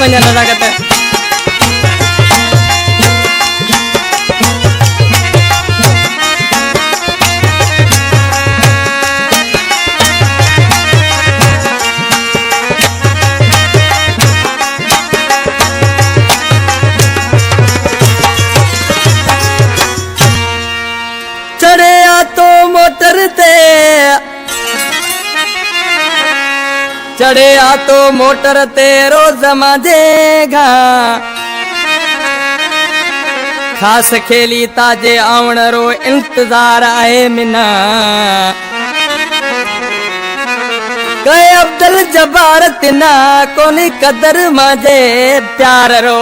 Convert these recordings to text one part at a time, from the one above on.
वञा नज़ाकत चढ़े आ तो मोटर ते रोज माजेगा खास खेली ताजे आवण रो इंतजार आए मिना कहे अब्दुल जब्बार तिना कोनी कदर माजे प्यार रो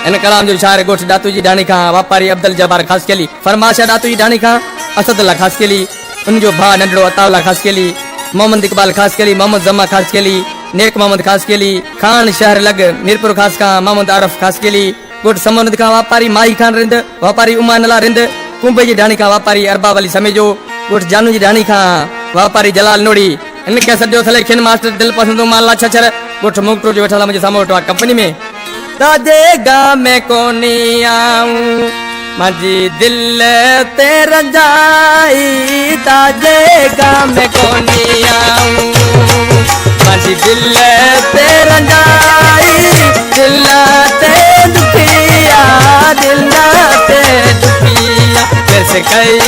इन कलाम जो शायर गोठ दातू जी डाणी खां वापारी अब्दुल जब्बार खास केली फरमाशा दातू जी डाणी खां असदुल्ला खास केली उनजो भा नंढड़ो अताउल्ला खास केली मोहम्मद इकबाल खास केली मोहम्मद जमा खास केली नेक मोहम्मद खास केली खान शहर लग मीरपुर खास खां मोहम्मद आरफ खास केली गोट समोनद खां वापारी माही खान रिंद वापारी उमानला रिंद कुंभ जी ढाणी खां वापारी अरबाब अली समेजो गोट जानू जी ढाणी खां वापारी जलाल नोड़ी इनके सॼो थले खिन मास्टर दिल पसंदो माला छछर गोट मुक्तो जो वेठा मुझे सामो वठो कंपनी में ताजे गांव में कोनी आऊं माजी दिल ते रजाई ताजे गांव में कोनी आऊं माजी दिल ते रजाई दिल ते दुखिया कैसे कई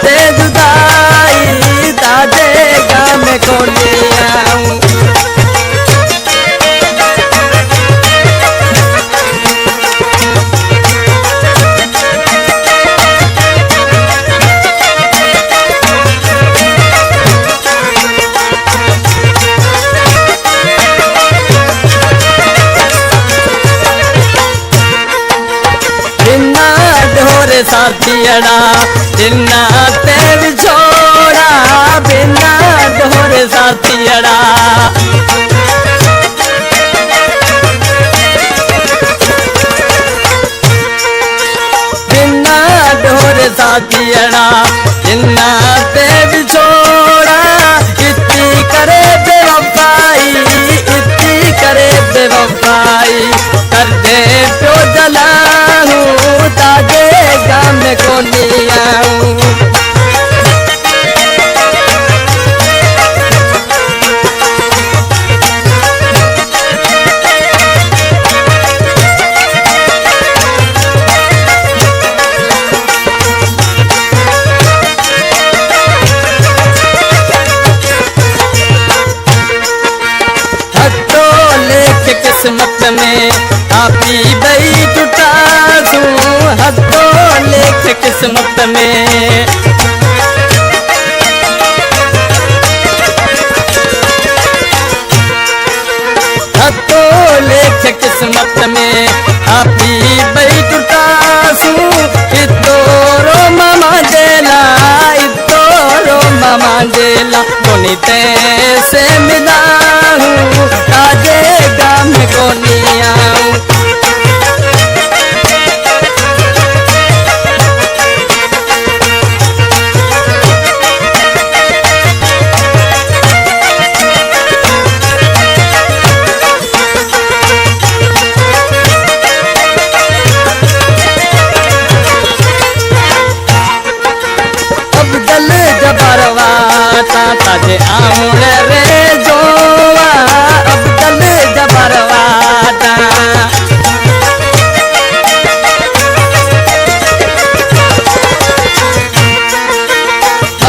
ते जुदाई ताजे गांव में कोनी आऊं साथियड़ा जिन्ना ते बिछोड़ा बिना ढोरे साथियड़ा बिना ढोरे साथियड़ा जिन्ना ते बिछोड़ा इतनी करे बेवफाई कर दे प्यो जलाऊं ताजे गांव में कोनी आऊं हथो लेख किस्मत में आपी बई टूटा हथो लेख किस्मत में हथो लेख किस्मत में आपी बई टूटासू इतोरो मामा जेला कोनी ते से मिला हूँ ताजे गांव में कोनी आऊं ताजे आऊं रे जोवा अब्दुल जब्बार वाटा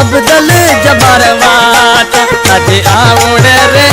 अब्दुल जब्बार वाटा ताजे आऊं रे